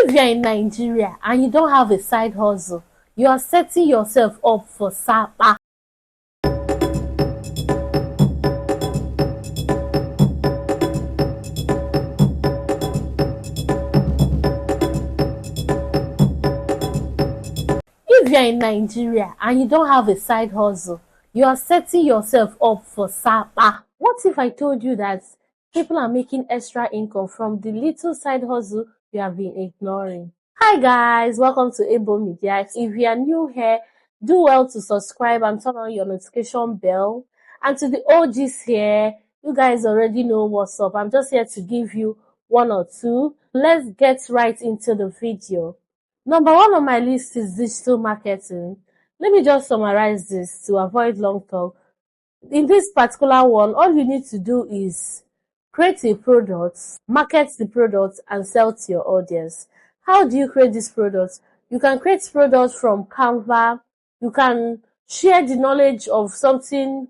If you're in Nigeria and you don't have a side hustle, you are setting yourself up for sapa. If you're in Nigeria and you don't have a side hustle, you are setting yourself up for sapa. What if I told you that people are making extra income from the little side hustle you have been ignoring? Hi guys, welcome to Able Media. If you are new here, do well to subscribe and turn on your notification bell. And to the OGs here, you guys already know what's up. I'm just here to give you one or two. Let's get right into the video. Number one on my list is digital marketing. Let me just summarize this to avoid long talk. In this particular one, all you need to do is create a product, market the product, and sell to your audience. How do you create this product? You can create products from Canva. You can share the knowledge of something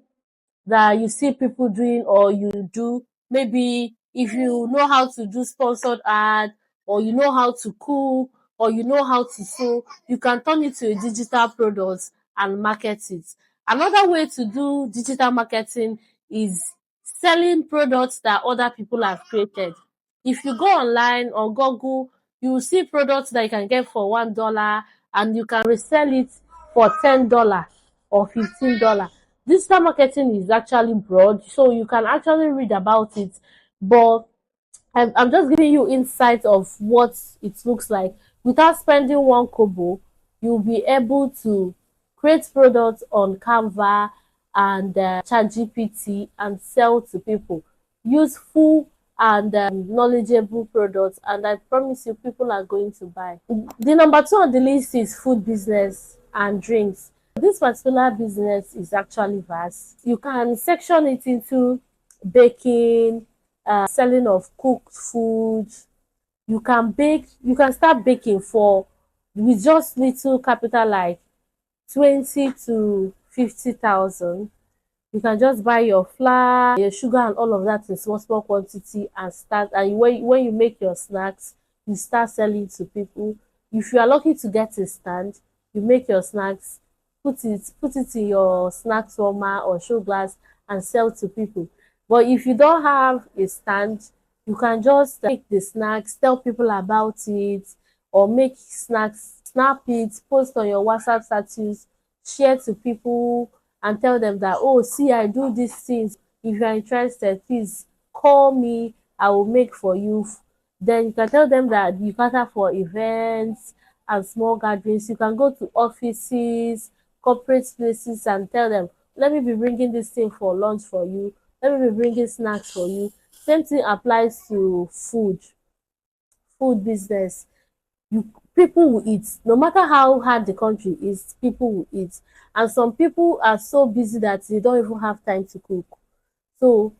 that you see people doing or you do. Maybe if you know how to do sponsored ad, or you know how to cook, or you know how to sew, you can turn it to a digital product and market it. Another way to do digital marketing is selling products that other people have created. If you go online or Google, you will see products that you can get for $1 and you can resell it for $10 or $15. Digital marketing is actually broad, so you can actually read about it, but I'm just giving you insight of what it looks like. Without spending one kobo, you'll be able to create products on Canva and ChatGPT and sell to people. Useful and knowledgeable products, and I promise you, people are going to buy. The number two on the list is food business and drinks. This particular business is actually vast. You can section it into baking, selling of cooked food. You can bake, you can start baking for with just little capital like 20 to 50,000. You can just buy your flour, your sugar, and all of that in small quantity and start. And when you make your snacks, you start selling to people. If you are lucky to get a stand, you make your snacks, put it in your snack warmer or show glass and sell to people. But if you don't have a stand, you can just make the snacks, tell people about it, or make snacks, snap it, post on your WhatsApp status, share to people, and tell them that, oh, see, I do these things. If you are interested, please call me, I will make for you. Then you can tell them that you cater for events and small gatherings. You can go to offices, corporate places, and tell them, let me be bringing this thing for lunch for you, let me be bringing snacks for you. Same thing applies to food business. You People will eat no matter how hard the country is. People will eat, and some people are so busy that they don't even have time to cook. So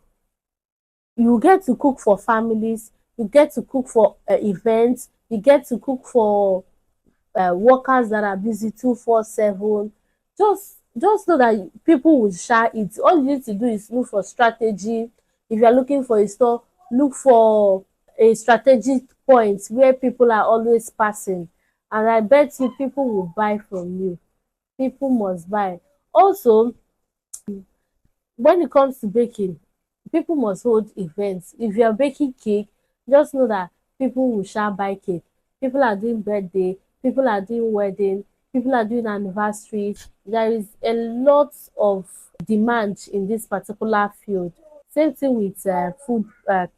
you get to cook for families, you get to cook for events, you get to cook for workers that are busy 247. Just know that people will share it. All you need to do is look for strategy. If you are looking for a store, look for a strategic point where people are always passing, and I bet you people will buy from you. People must buy. Also, when it comes to baking, people must hold events. If you are baking cake, just know that people will shall buy cake. People are doing birthday, people are doing wedding, people are doing anniversaries. There is a lot of demand in this particular field. Same thing with food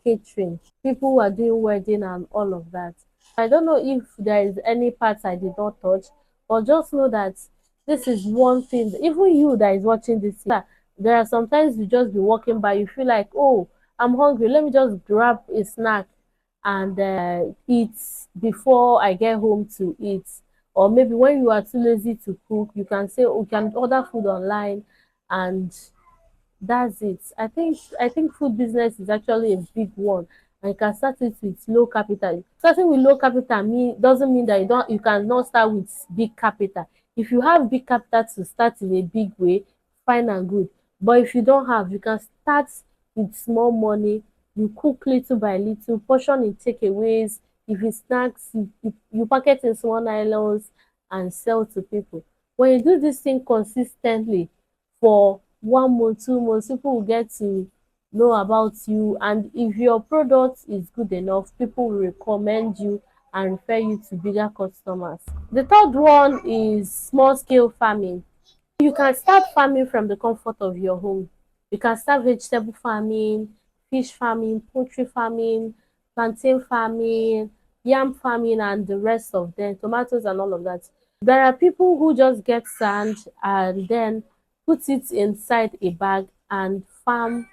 catering. People who are doing wedding and all of that. I don't know if there is any part I did not touch, but just know that this is one thing. Even you that is watching this, there are sometimes you just be walking by, you feel like, oh, I'm hungry. Let me just grab a snack and eat before I get home to eat. Or maybe when you are too lazy to cook, you can say, oh, you can order food online, and that's it. I think food business is actually a big one, and you can start it with low capital. Starting with low capital doesn't mean that you cannot start with big capital. If you have big capital to start in a big way, fine and good. But if you don't have, you can start with small money. You cook little by little, portion in takeaways. If it's snacks, you packet in small nylons and sell to people. When you do this thing consistently for 1 month, 2 months, people will get to know about you, and if your product is good enough, people will recommend you and refer you to bigger customers. The third one is small scale farming. You can start farming from the comfort of your home. You can start vegetable farming, fish farming, poultry farming, plantain farming, yam farming, and the rest of them, tomatoes and all of that. There are people who just get sand and then put it inside a bag and farm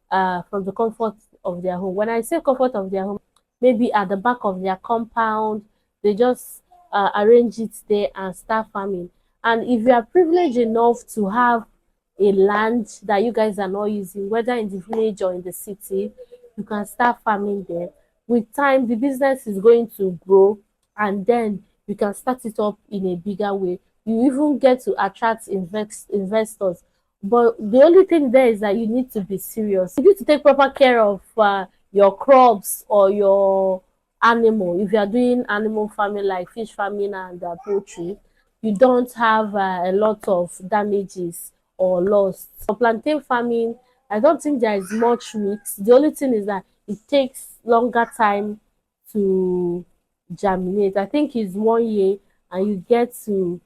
from the comfort of their home. When I say comfort of their home, maybe at the back of their compound, they just arrange it there and start farming. And if you are privileged enough to have a land that you guys are not using, whether in the village or in the city, you can start farming there. With time, the business is going to grow, and then you can start it up in a bigger way. You even get to attract investors. But the only thing there is that you need to be serious. You need to take proper care of your crops or your animal. If you are doing animal farming like fish farming and poultry, you don't have a lot of damages or loss. For plantain farming, I don't think there is much risk. The only thing is that it takes longer time to germinate. I think it's 1 year, and you get to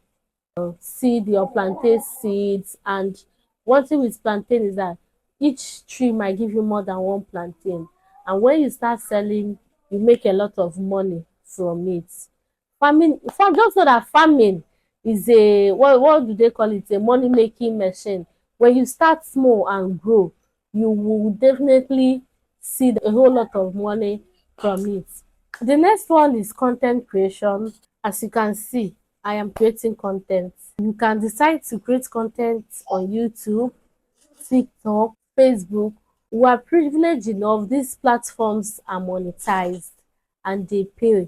seed your plantain seeds. And one thing with plantain is that each tree might give you more than one plantain, and when you start selling, you make a lot of money from it. Just know that farming is a, what do they call it, a money making machine. When you start small and grow, you will definitely see a whole lot of money from it. The next one is content creation. As you can see, I am creating content. You can decide to create content on YouTube, TikTok, Facebook. We are privileged enough, these platforms are monetized and they pay.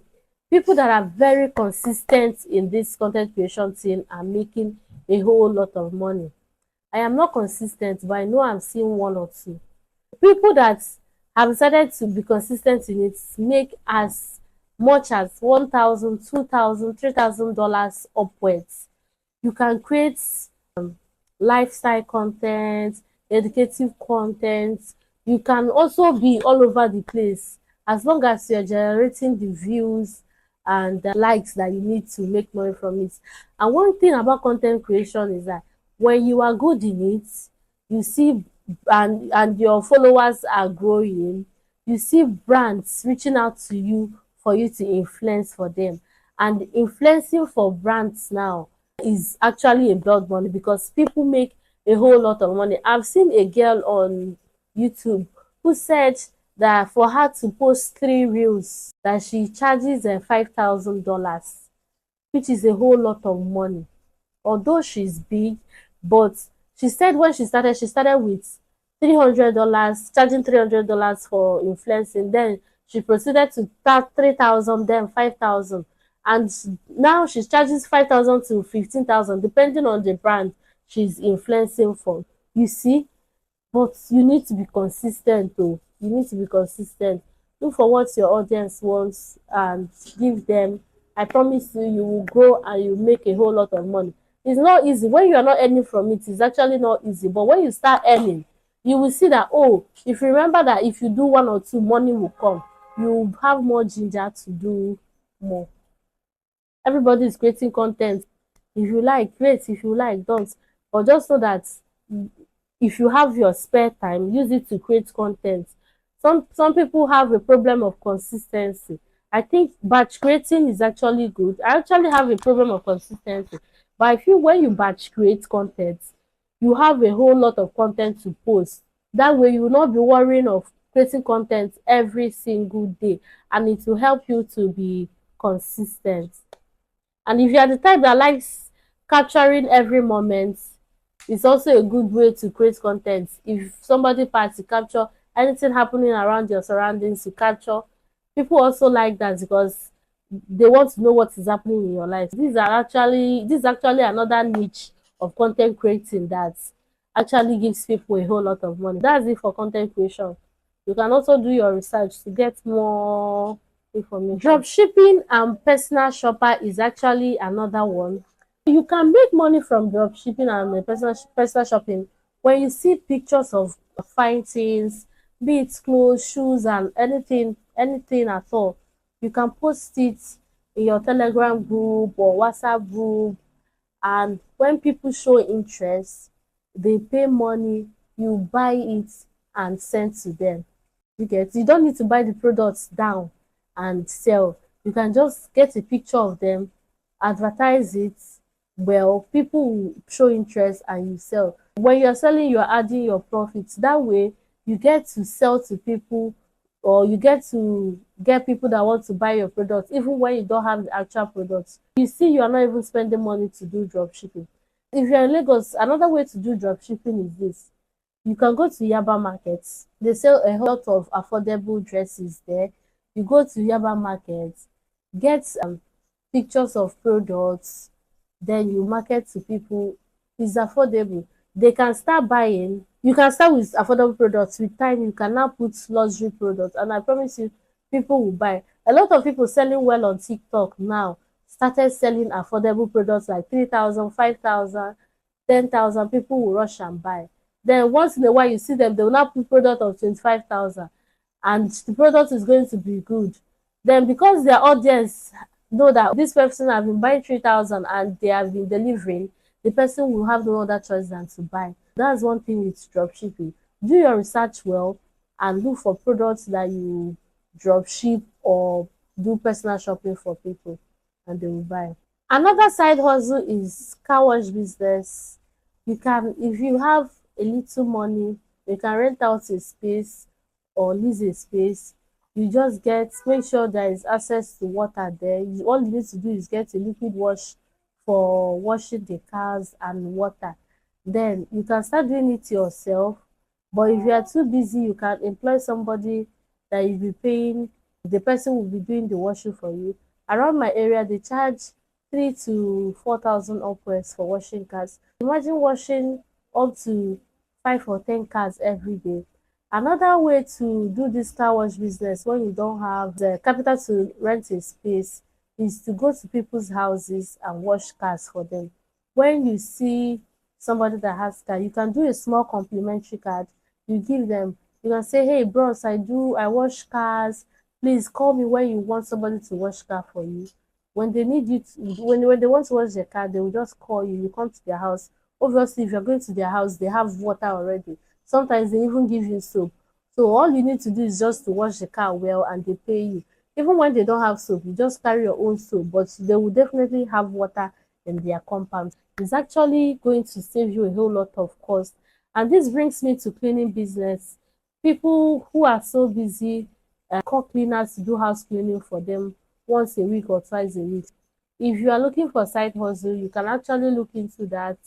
People that are very consistent in this content creation thing are making a whole lot of money. I am not consistent, but I know I'm seeing one or two. People that have decided to be consistent in it make as much as 1,000, 2,000, $3,000 upwards. You can create lifestyle content, educative content. You can also be all over the place as long as you're generating the views and the likes that you need to make money from it. And one thing about content creation is that when you are good in it, you see, and your followers are growing, you see brands reaching out to you for you to influence for them. And influencing for brands now is actually a blood money because people make a whole lot of money. I've seen a girl on YouTube who said that for her to post 3 reels that she charges $5,000, which is a whole lot of money. Although she's big, but she said when she started with $300, charging $300 for influencing. Then she proceeded to start 3,000, then 5,000, and now she's charging 5,000 to 15,000, depending on the brand she's influencing for. You see, but you need to be consistent though. You need to be consistent. Look for what your audience wants and give them. I promise you, you will grow and you make a whole lot of money. It's not easy. When you are not earning from it, it's actually not easy. But when you start earning, you will see that, oh, if you remember that if you do one or two, money will come. You will have more ginger to do more. Everybody is creating content. If you like, great. If you like, don't. But just know that if you have your spare time, use it to create content. Some people have a problem of consistency. I think batch creating is actually good. I actually have a problem of consistency, but I feel when you batch create content, you have a whole lot of content to post. That way you will not be worrying of creating content every single day, and it will help you to be consistent. And if you are the type that likes capturing every moment, it's also a good way to create content. If somebody parts, you capture anything happening around your surroundings, you capture. People also like that because they want to know what is happening in your life. This is actually another niche of content creating that actually gives people a whole lot of money. That's it for content creation. You can also do your research to get more information. Drop shipping and personal shopper is actually another one. You can make money from drop shipping and personal shopping when you see pictures of fine things, be it clothes, shoes, and anything at all. You can post it in your Telegram group or WhatsApp group, and when people show interest, they pay money, you buy it and send to them. You don't need to buy the products down and sell. You can just get a picture of them, advertise it well, people will show interest and you sell. When you're selling, you're adding your profits. That way you get to sell to people, or you get to get people that want to buy your product even when you don't have the actual products. You see, you are not even spending money to do drop shipping. If you're in Lagos, another way to do drop shipping is this: you can go to Yaba markets. They sell a whole lot of affordable dresses there. You go to Yaba market, get pictures of products, then you market to people. It's affordable. They can start buying. You can start with affordable products. With time, you can now put luxury products, and I promise you, people will buy. A lot of people selling well on TikTok now started selling affordable products like 3,000, 5,000, 10,000. People will rush and buy. Then once in a while you see them, they will now put product of 25,000, and the product is going to be good. Then because their audience know that this person have been buying 3,000 and they have been delivering, the person will have no other choice than to buy. That's one thing with dropshipping. Do your research well and look for products that you drop ship or do personal shopping for people, and they will buy. Another side hustle is car wash business. You can, if you have a little money, you can rent out a space or lease a space. You just make sure there is access to water there. All you need to do is get a liquid wash for washing the cars and water. Then you can start doing it yourself. But if you are too busy, you can employ somebody that you'll be paying. The person will be doing the washing for you. Around my area, they charge 3 to 4,000 upwards for washing cars. Imagine washing up to 5 or 10 cars every day. Another way to do this car wash business when you don't have the capital to rent a space is to go to people's houses and wash cars for them. When you see somebody that has car, you can do a small complimentary card. You give them, you can say, hey bros, I wash cars. Please call me when you want somebody to wash car for you. When they need you to, when they want to wash their car, they will just call you. You come to their house. Obviously, if you're going to their house, they have water already. Sometimes they even give you soap. So all you need to do is just to wash the car well and they pay you. Even when they don't have soap, you just carry your own soap, but they will definitely have water in their compound. It's actually going to save you a whole lot of cost. And this brings me to cleaning business. People who are so busy call cleaners to do house cleaning for them once a week or twice a week. If you are looking for side hustle, you can actually look into that.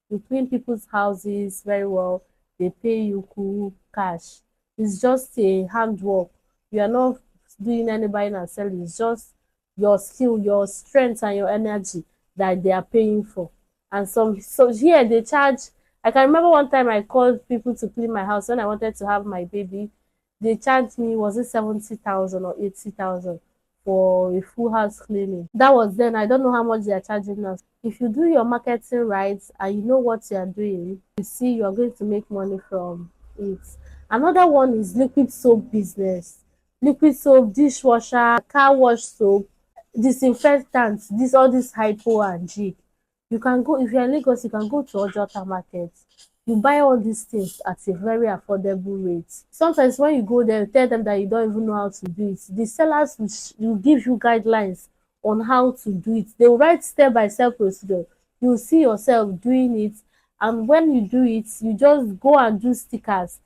You clean people's houses very well. They pay you cool cash. It's just a handwork. You are not doing any buying and selling. It's just your skill, your strength, and your energy that they are paying for. And so here they charge. I can remember one time I called people to clean my house when I wanted to have my baby. They charged me, was it 70,000 or 80,000 for a full house cleaning? That was then. I don't know how much they are charging now. If you do your marketing right and you know what you are doing, you see you are going to make money from it. Another one is liquid soap business. Liquid soap, dishwasher, car wash soap, disinfectants, all this hypo and jig. You can go, if you're in Lagos, you can go to Ojota market. You buy all these things at a very affordable rate. Sometimes when you go there, you tell them that you don't even know how to do it. The sellers will give you guidelines on how to do it. They will write step by step procedure. You will see yourself doing it. And when you do it, you just go and do stickers.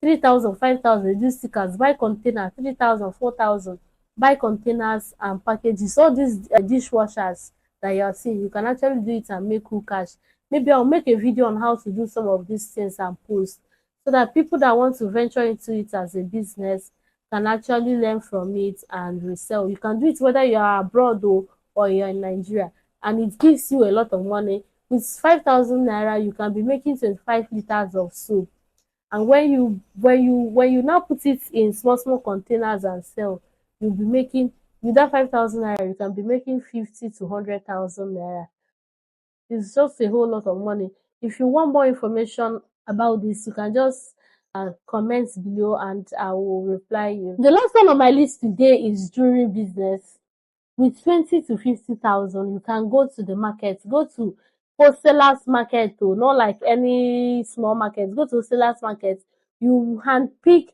3,000, 5,000, do stickers, buy container, 3,000, 4,000, buy containers and packages. All these dishwashers that you are seeing, you can actually do it and make cool cash. Maybe I'll make a video on how to do some of these things and post, so that people that want to venture into it as a business can actually learn from it and resell. You can do it whether you are abroad or you're in Nigeria, and it gives you a lot of money. With 5,000 naira, you can be making 25 liters of soap. And when you now put it in small containers and sell, you'll be making With that 5,000 naira, you can be making 50 to 100,000 naira. It's just a whole lot of money. If you want more information about this, you can just comment below and I will reply you. The last one on my list today is jewelry business. With 20 to 50,000, you can go to the market, go to wholesalers market, oh, not like any small market. Go to wholesalers market. You handpick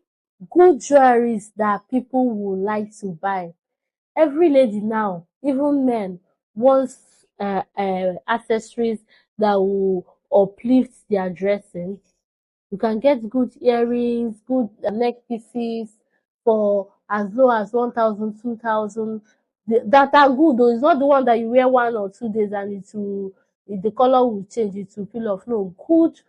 good jewelries that people would like to buy. Every lady now, even men, wants accessories that will uplift their dressing. You can get good earrings, good neck pieces for as low as 1,000, 2,000. That are good though. It's not the one that you wear 1 or 2 days and the color will change, it will peel off. No, good,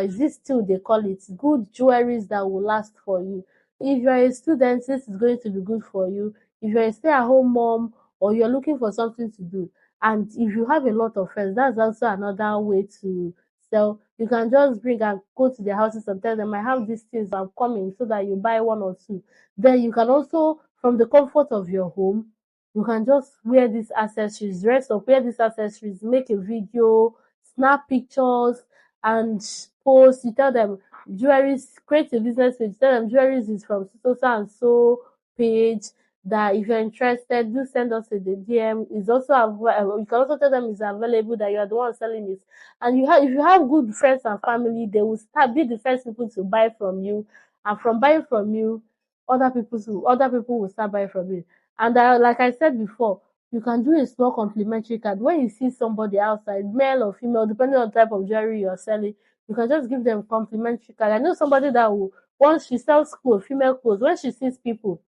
is this still they call it? Good jewelries that will last for you. If you're a student, this is going to be good for you. If you're a stay-at-home mom or you're looking for something to do, and if you have a lot of friends, that's also another way to sell. You can just bring and go to their houses and tell them, I have these things, I'm coming, so that you buy 1 or 2. Then you can also, from the comfort of your home, you can just wear these accessories, dress up, wear these accessories, make a video, snap pictures, and post. You tell them jewelry, create a business page, tell them jewelry is from so and so page, that if you're interested, do send us a DM. It's also you can also tell them it's available, that you are the one selling it. And if you have good friends and family, they will be the first people to buy from you, and from buying from you, other people will start buying from you. And like I said before, you can do a small complimentary card when you see somebody outside, male or female, depending on the type of jewelry you're selling. You can just give them a complimentary card. I know somebody that will, once she sells clothes, female clothes, when she sees people,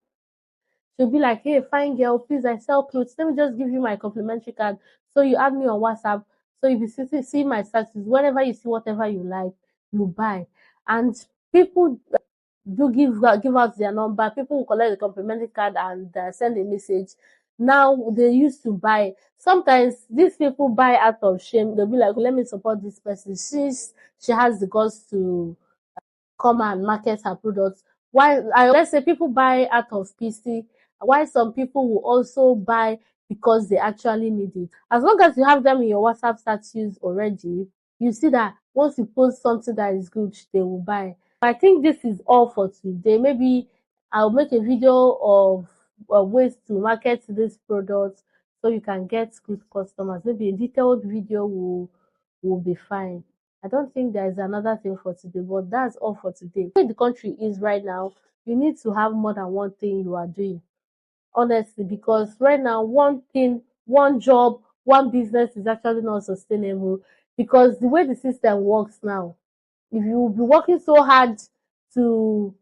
she'll be like, hey, fine girl, please, I sell clothes. Let me just give you my complimentary card. So you add me on WhatsApp. So if you see my status, whenever you see whatever you like, you buy. And people do give out their number. People will collect the complimentary card and send a message. Now they used to buy. Sometimes these people buy out of shame. They'll be like, let me support this person since she has the guts to come and market her products. Why, let's say people buy out of PC, why some people will also buy because they actually need it. As long as you have them in your WhatsApp status already, you see that once you post something that is good, they will buy. I think this is all for today. Maybe I'll make a video of ways to market this product so you can get good customers. Maybe a detailed video will be fine. I don't think there is another thing for today, but that's all for today. Where the country is right now, you need to have more than one thing you are doing, honestly, because right now, one thing, one job, one business is actually not sustainable. Because the way the system works now, if you be working so hard to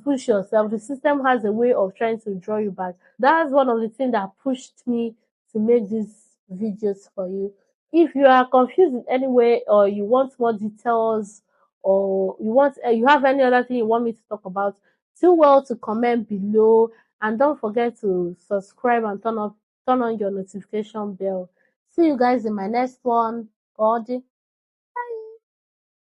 push yourself, the system has a way of trying to draw you back. That's one of the things that pushed me to make these videos for you. If you are confused in any way, or you want more details, or you have any other thing you want me to talk about, do well to comment below, and don't forget to subscribe and turn on your notification bell. See you guys in my next one. Bye.